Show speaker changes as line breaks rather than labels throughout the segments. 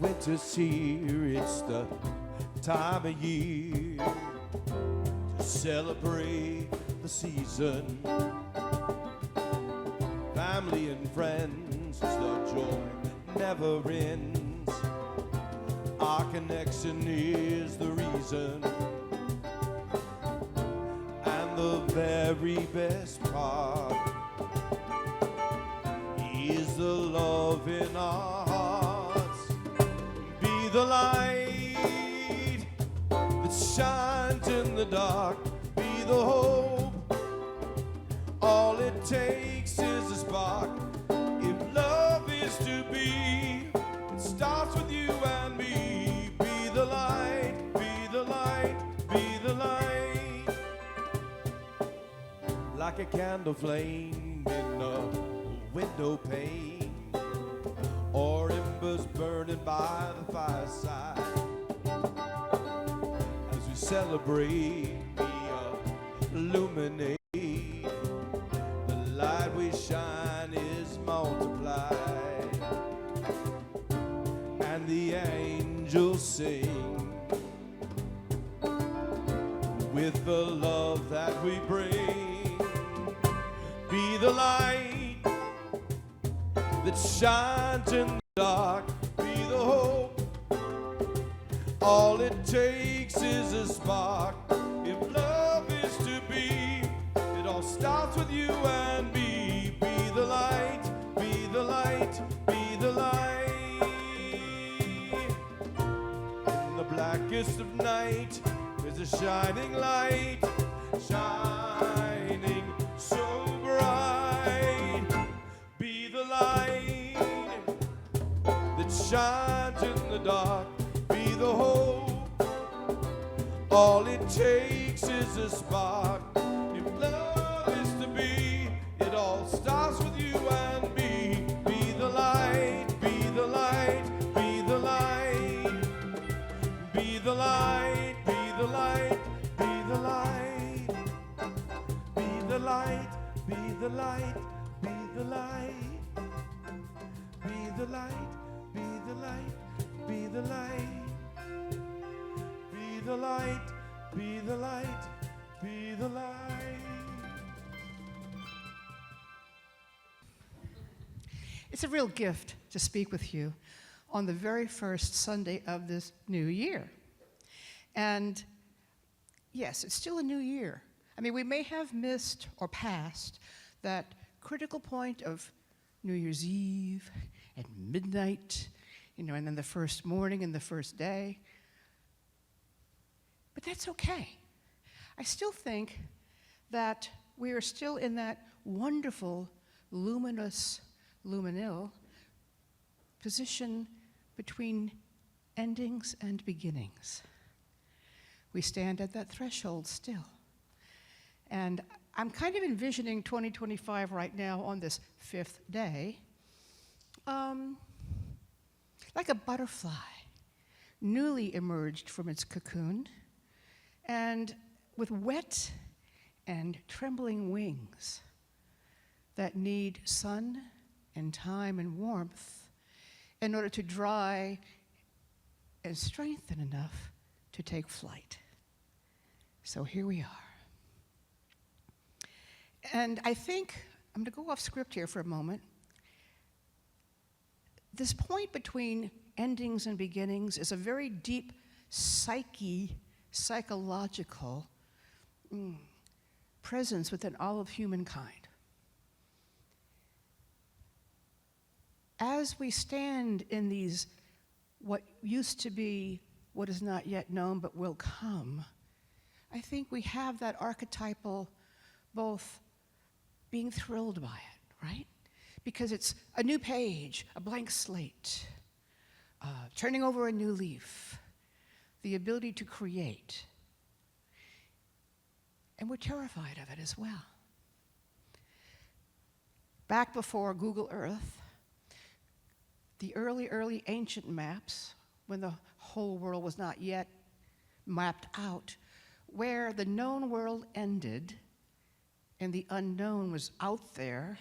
winter's here, it's the time of year to celebrate the season. Family and friends, the joy never ends. Our connection is the reason, and the very best part is the love in our hearts. Be the light that shines in the dark, be the hope. All it takes is a spark. If love is to be, it starts with you and me. Be the light, be the light, be the light. Like a candle flame in a window pane, or embers burning by the fireside. As we celebrate, we illuminate. The light we shine is multiplied, and the angels sing with the love that we bring. Be the light that shines in the dark, be the hope. All it takes is a spark. If love is to be, it all starts with you and me. Be the light, be the light, be the light. In the blackest of night, there's a shining light, shining so bright. Be the light that shines in the dark, be the hope. All it takes is a spark. If love is to be, it all starts with you and me. Be the light, be the light, be the light. Be the light, be the light, be the light. Be the light, be the light, be the light. Be the light, be the light, be the light. Be the light, be the light, be the light.
It's a real gift to speak with you on the very first Sunday of this new year. And yes, it's still a new year. I mean, we may have missed or passed that critical point of New Year's Eve at midnight, and then the first morning and the first day. But that's okay. I still think that we are still in that wonderful, luminous, luminal position between endings and beginnings. We stand at that threshold still. And I'm kind of envisioning 2025 right now on this fifth day, like a butterfly, newly emerged from its cocoon, and with wet and trembling wings that need sun and time and warmth in order to dry and strengthen enough to take flight. So here we are. And I think, I'm going to go off script here for a moment. This point between endings and beginnings is a very deep psychological presence within all of humankind. As we stand in these, what used to be, what is not yet known but will come, I think we have that archetypal both being thrilled by it, right? Because it's a new page, a blank slate, turning over a new leaf, the ability to create. And we're terrified of it as well. Back before Google Earth, the early ancient maps, when the whole world was not yet mapped out, where the known world ended and the unknown was out there,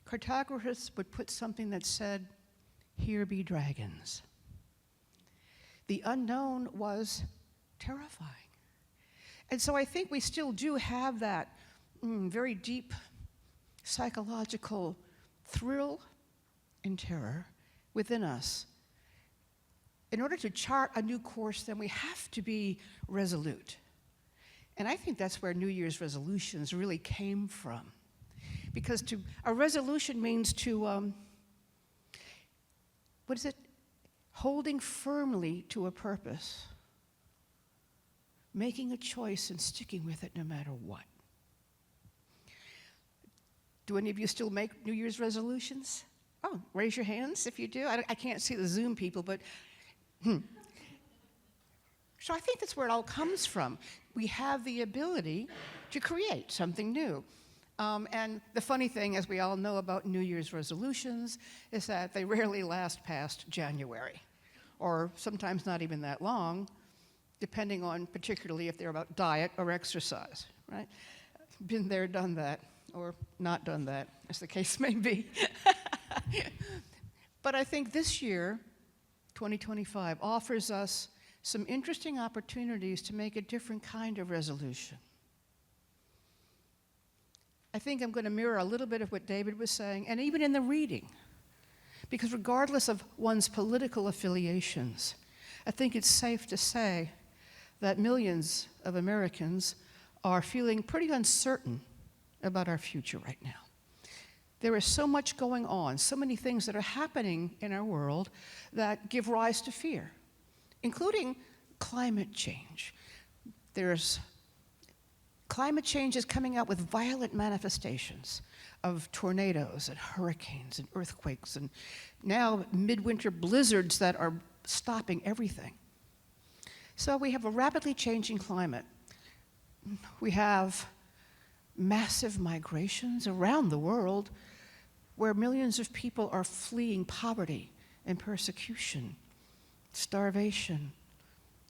cartographers would put something that said, "Here be dragons." The unknown was terrifying. And so I think we still do have that very deep psychological thrill and terror within us. In order to chart a new course, then we have to be resolute. And I think that's where New Year's resolutions really came from. Because a resolution means to, holding firmly to a purpose, making a choice and sticking with it no matter what. Do any of you still make New Year's resolutions? Oh, raise your hands if you do. I can't see the Zoom people, but So I think that's where it all comes from. We have the ability to create something new. And the funny thing, as we all know about New Year's resolutions, is that they rarely last past January, or sometimes not even that long, depending on particularly if they're about diet or exercise, right? Been there, done that, or not done that, as the case may be. But I think this year, 2025, offers us some interesting opportunities to make a different kind of resolution. I think I'm going to mirror a little bit of what David was saying, and even in the reading, because regardless of one's political affiliations, I think it's safe to say that millions of Americans are feeling pretty uncertain about our future right now. There is so much going on, so many things that are happening in our world that give rise to fear, including climate change. Climate change is coming out with violent manifestations of tornadoes and hurricanes and earthquakes and now midwinter blizzards that are stopping everything. So we have a rapidly changing climate. We have massive migrations around the world where millions of people are fleeing poverty and persecution, starvation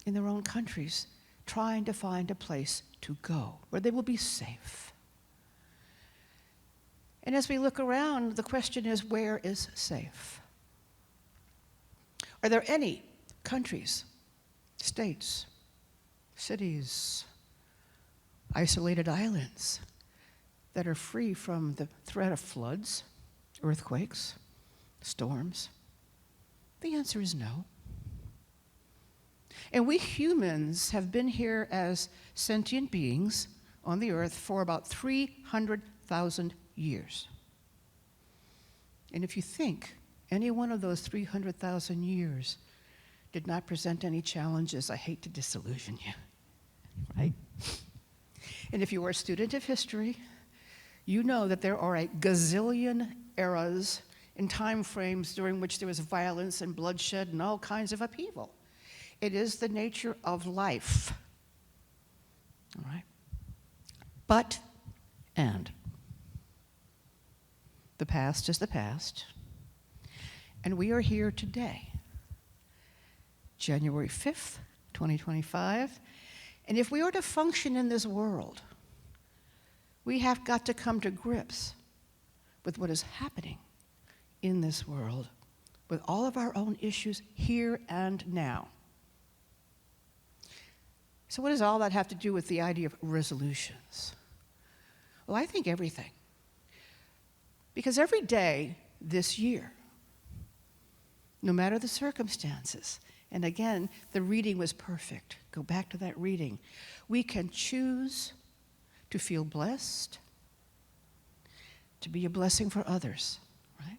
in their own countries, trying to find a place to go where they will be safe. And as we look around, the question is, where is safe? Are there any countries, states, cities, isolated islands that are free from the threat of floods, earthquakes, storms? The answer is no. And we humans have been here as sentient beings on the earth for about 300,000 years. And if you think any one of those 300,000 years did not present any challenges, I hate to disillusion you, right? And if you are a student of history, you know that there are a gazillion eras and time frames during which there was violence and bloodshed and all kinds of upheaval. It is the nature of life, all right? But, and, the past is the past, and we are here today, January 5th, 2025, and if we are to function in this world, we have got to come to grips with what is happening in this world, with all of our own issues here and now. So what does all that have to do with the idea of resolutions? Well, I think everything. Because every day this year, no matter the circumstances, and again, the reading was perfect. Go back to that reading. We can choose to feel blessed, to be a blessing for others, right?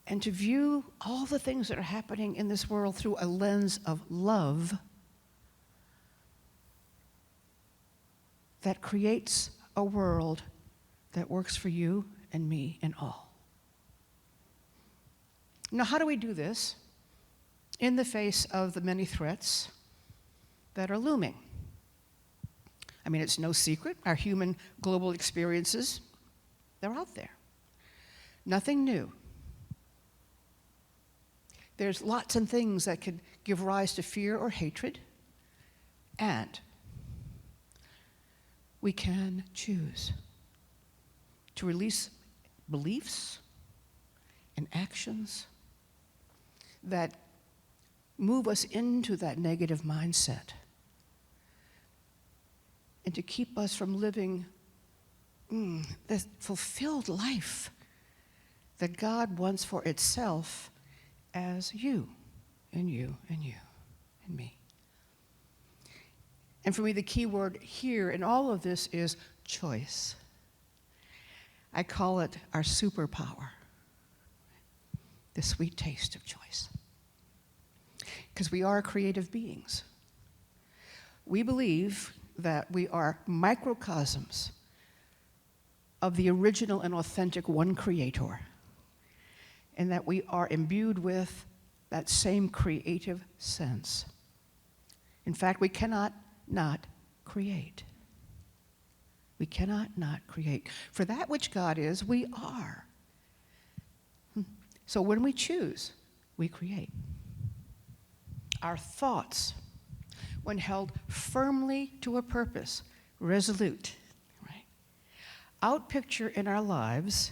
And to view all the things that are happening in this world through a lens of love that creates a world that works for you and me and all. Now, how do we do this in the face of the many threats that are looming? I mean, it's no secret, our human global experiences, they're out there. Nothing new. There's lots of things that could give rise to fear or hatred, and we can choose to release beliefs and actions that move us into that negative mindset and to keep us from living the fulfilled life that God wants for itself as you and you and you and me. And for me, the key word here in all of this is choice. I call it our superpower, the sweet taste of choice. Because we are creative beings. We believe that we are microcosms of the original and authentic one creator, and that we are imbued with that same creative sense. In fact, we cannot not create. We cannot not create. For that which God is, we are. So when we choose, we create. Our thoughts, when held firmly to a purpose, resolute, right, outpicture in our lives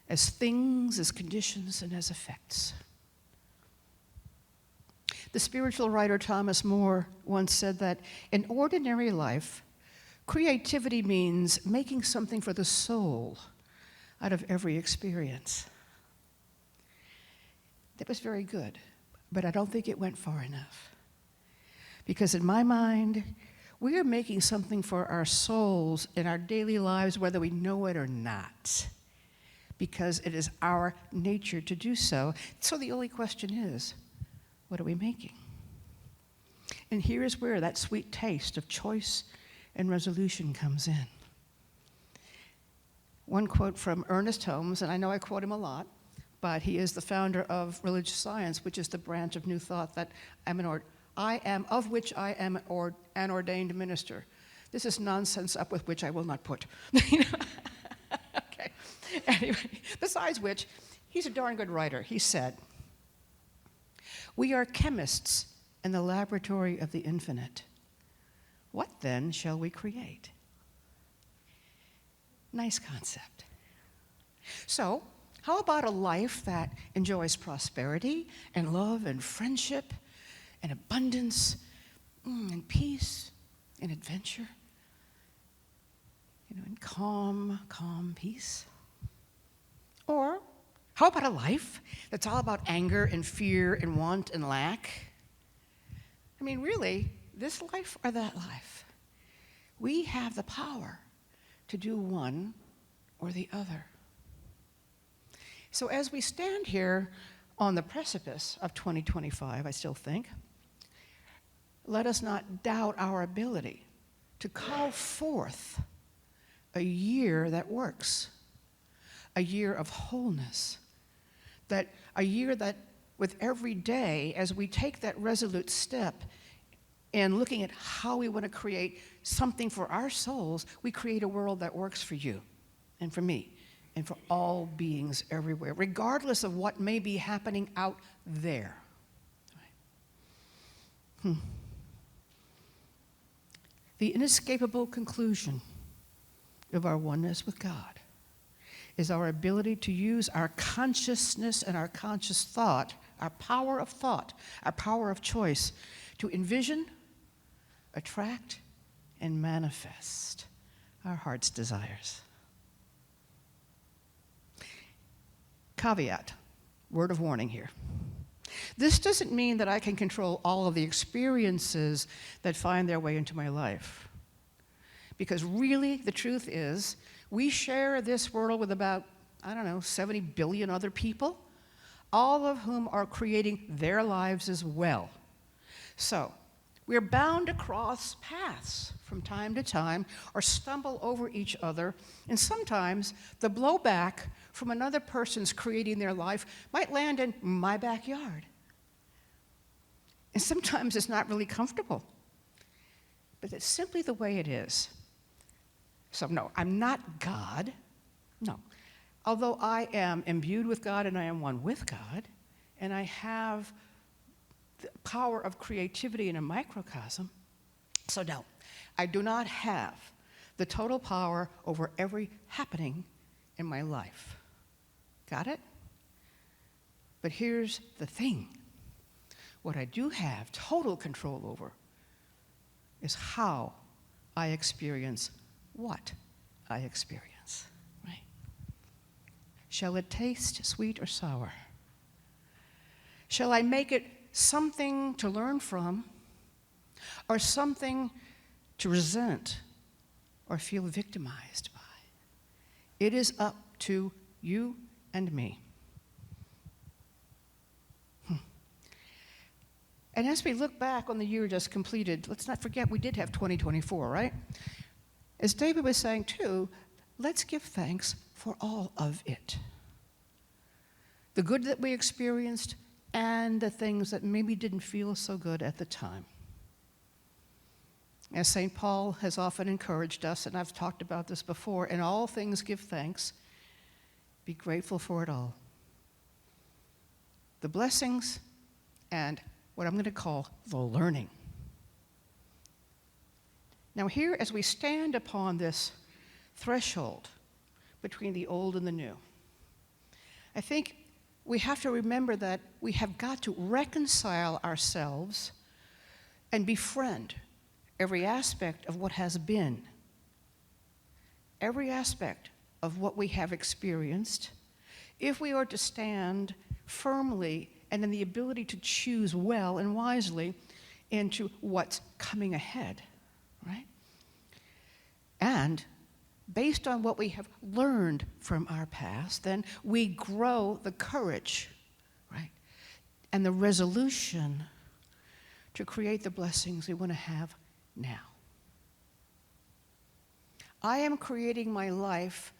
as things, as conditions, and as effects. The spiritual writer Thomas More once said that in ordinary life, creativity means making something for the soul out of every experience. That was very good, but I don't think it went far enough. Because in my mind, we are making something for our souls in our daily lives, whether we know it or not, because it is our nature to do so. So the only question is, what are we making? And here is where that sweet taste of choice and resolution comes in. One quote from Ernest Holmes, and I know I quote him a lot, but he is the founder of religious science, which is the branch of New Thought that of which I am an ordained minister. This is nonsense up with which I will not put. Okay. Anyway, besides which, he's a darn good writer. He said, "We are chemists in the laboratory of the infinite. What then shall we create?" Nice concept. So, how about a life that enjoys prosperity and love and friendship and abundance and peace and adventure? And calm peace. Or how about a life that's all about anger and fear and want and lack? I mean, really, this life or that life? We have the power to do one or the other. So as we stand here on the precipice of 2025, I still think, let us not doubt our ability to call forth a year that works, a year of wholeness, a year that with every day, as we take that resolute step in looking at how we want to create something for our souls, we create a world that works for you and for me and for all beings everywhere, regardless of what may be happening out there. The inescapable conclusion of our oneness with God is our ability to use our consciousness and our conscious thought, our power of choice, to envision, attract, and manifest our heart's desires. Caveat, word of warning here. This doesn't mean that I can control all of the experiences that find their way into my life. Because really, the truth is, we share this world with about, 70 billion other people, all of whom are creating their lives as well. So, we're bound to cross paths from time to time or stumble over each other, and sometimes the blowback from another person's creating their life might land in my backyard. And sometimes it's not really comfortable, but it's simply the way it is. So no, I'm not God, no. Although I am imbued with God and I am one with God, and I have the power of creativity in a microcosm, so no, I do not have the total power over every happening in my life. Got it? But here's the thing. What I do have total control over is how I experience what I experience, right? Shall it taste sweet or sour? Shall I make it something to learn from, or something to resent or feel victimized by? It is up to you and me. And as we look back on the year just completed, let's not forget we did have 2024, right? As David was saying too, let's give thanks for all of it. The good that we experienced and the things that maybe didn't feel so good at the time. As St. Paul has often encouraged us, and I've talked about this before, in all things give thanks, be grateful for it all. The blessings and what I'm going to call the learning. Now here, as we stand upon this threshold between the old and the new, I think we have to remember that we have got to reconcile ourselves and befriend every aspect of what has been, every aspect of what we have experienced, if we are to stand firmly and in the ability to choose well and wisely into what's coming ahead, right? And based on what we have learned from our past, then we grow the courage, right, and the resolution to create the blessings we want to have now. I am creating my life,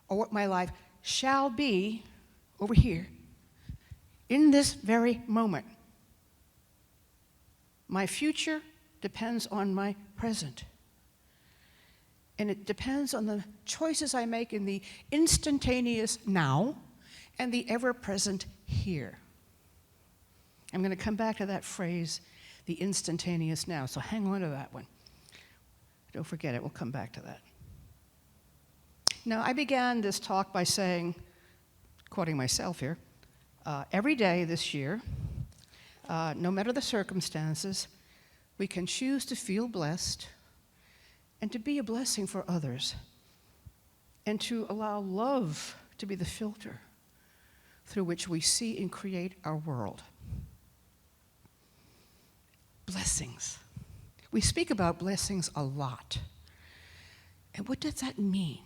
or what my life shall be, over here, in this very moment. My future depends on my present. And it depends on the choices I make in the instantaneous now and the ever-present here. I'm going to come back to that phrase, the instantaneous now, so hang on to that one. Don't forget it, we'll come back to that. Now, I began this talk by saying, quoting myself here, every day this year, no matter the circumstances, we can choose to feel blessed and to be a blessing for others and to allow love to be the filter through which we see and create our world. Blessings. We speak about blessings a lot. And what does that mean?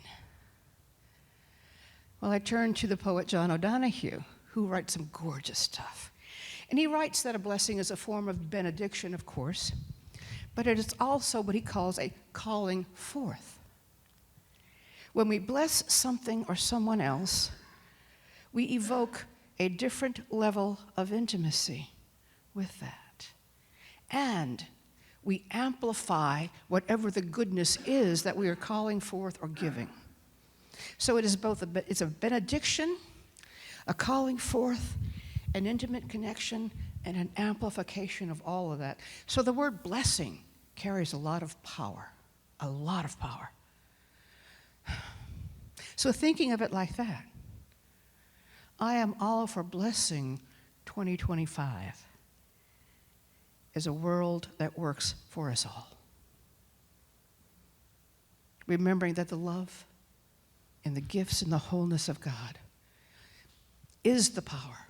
Well, I turn to the poet John O'Donohue, who writes some gorgeous stuff. And he writes that a blessing is a form of benediction, of course, but it is also what he calls a calling forth. When we bless something or someone else, we evoke a different level of intimacy with that. And we amplify whatever the goodness is that we are calling forth or giving. So it is both it's a benediction, a calling forth, an intimate connection, and an amplification of all of that. So the word blessing carries a lot of power, a lot of power. So thinking of it like that, I am all for blessing 2025 as a world that works for us all. Remembering that the love and the gifts and the wholeness of God is the power,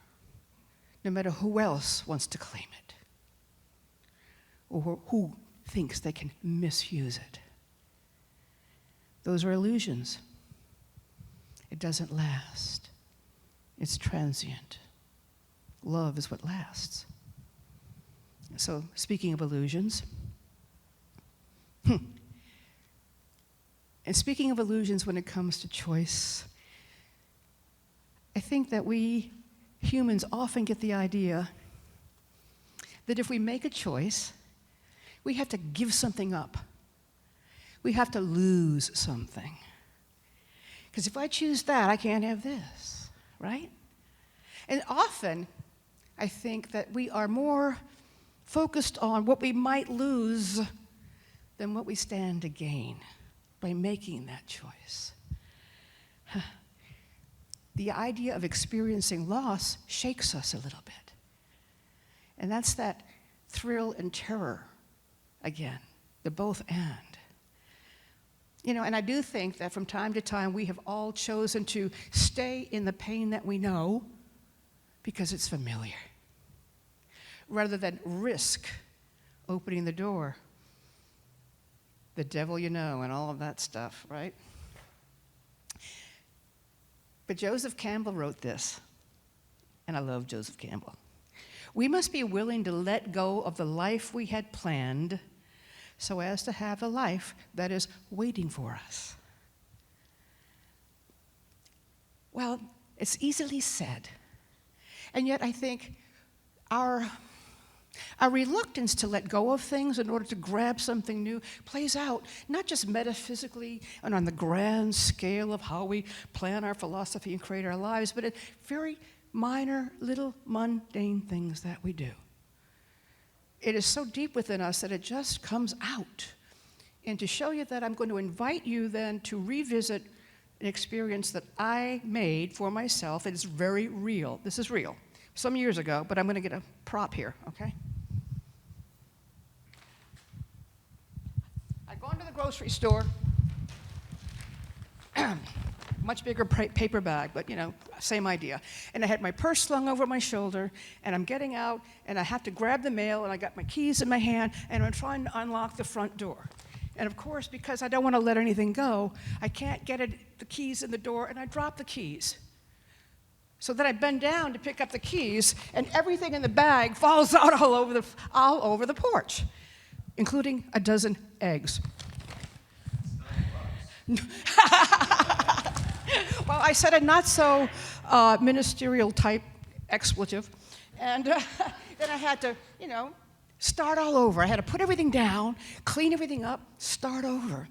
no matter who else wants to claim it or who thinks they can misuse it. Those are illusions. It doesn't last. It's transient. Love is what lasts. So, speaking of illusions, and speaking of illusions when it comes to choice, I think that we humans often get the idea that if we make a choice, we have to give something up. We have to lose something. Because if I choose that, I can't have this, right? And often, I think that we are more focused on what we might lose than what we stand to gain by making that choice. The idea of experiencing loss shakes us a little bit. And that's that thrill and terror again, the both and. You know, and I do think that from time to time we have all chosen to stay in the pain that we know because it's familiar, rather than risk opening the door, the devil you know, and all of that stuff, right? But Joseph Campbell wrote this, and I love Joseph Campbell. We must be willing to let go of the life we had planned so as to have a life that is waiting for us. Well, it's easily said. And yet I think our reluctance to let go of things in order to grab something new plays out not just metaphysically and on the grand scale of how we plan our philosophy and create our lives, but in very minor, little mundane things that we do. It is so deep within us that it just comes out. And to show you that, I'm going to invite you then to revisit an experience that I made for myself. It is very real. This is real. Some years ago, but I'm going to get a prop here, okay? I'd gone to the grocery store, much bigger paper bag, but you know, same idea. And I had my purse slung over my shoulder, and I'm getting out, and I have to grab the mail, and I got my keys in my hand, and I'm trying to unlock the front door. And of course, because I don't want to let anything go, I can't get the keys in the door, and I drop the keys. So then I bend down to pick up the keys, and everything in the bag falls out all over the porch, including a dozen eggs. Well, I said a not so ministerial type expletive, and then I had to, you know, start all over. I had to put everything down, clean everything up, start over.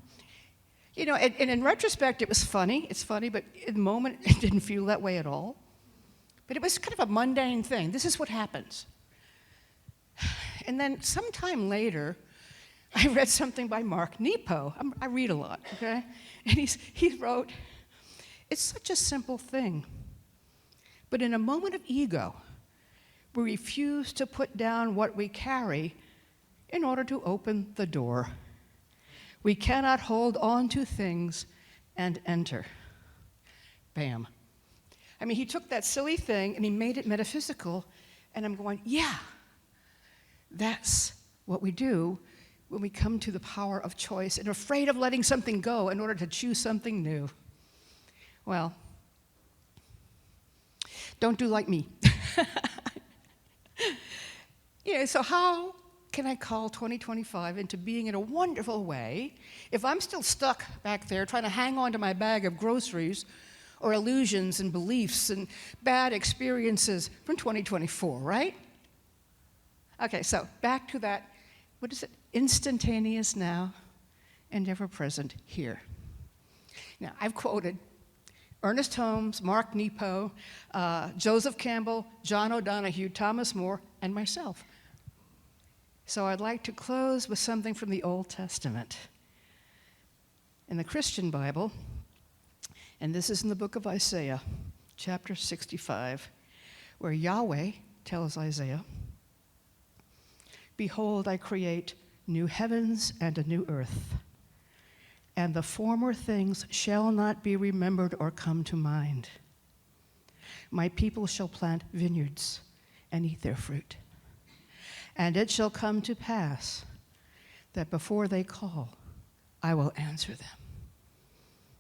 You know, and in retrospect, it was funny. It's funny, but in the moment, it didn't feel that way at all. But it was kind of a mundane thing. This is what happens. And then sometime later, I read something by Mark Nepo. I read a lot, okay? And he wrote, "It's such a simple thing, but in a moment of ego, we refuse to put down what we carry in order to open the door. We cannot hold on to things and enter." Bam. I mean, he took that silly thing and he made it metaphysical, and I'm going, yeah, that's what we do when we come to the power of choice and are afraid of letting something go in order to choose something new. Well, don't do like me. You know, so how can I call 2025 into being in a wonderful way if I'm still stuck back there trying to hang on to my bag of groceries or illusions and beliefs and bad experiences from 2024, right? Okay, so back to that, what is it? Instantaneous now and ever present here. Now, I've quoted Ernest Holmes, Mark Nepo, Joseph Campbell, John O'Donohue, Thomas More, and myself. So I'd like to close with something from the Old Testament. In the Christian Bible, and this is in the book of Isaiah, chapter 65, where Yahweh tells Isaiah, "Behold, I create new heavens and a new earth, and the former things shall not be remembered or come to mind. My people shall plant vineyards and eat their fruit. And it shall come to pass that before they call, I will answer them.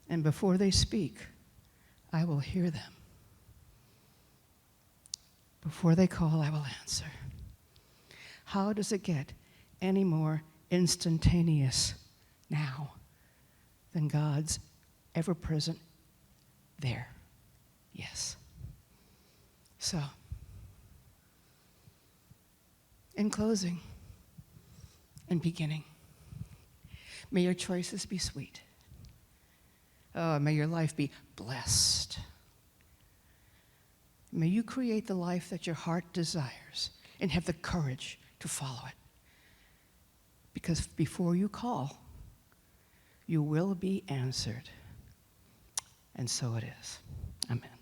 And before they speak, I will hear them. Before they call, I will answer." How does it get any more instantaneous now than God's ever-present there? Yes. So, in closing and beginning, may your choices be sweet. Oh, may your life be blessed. May you create the life that your heart desires and have the courage to follow it. Because before you call, you will be answered. And so it is. Amen.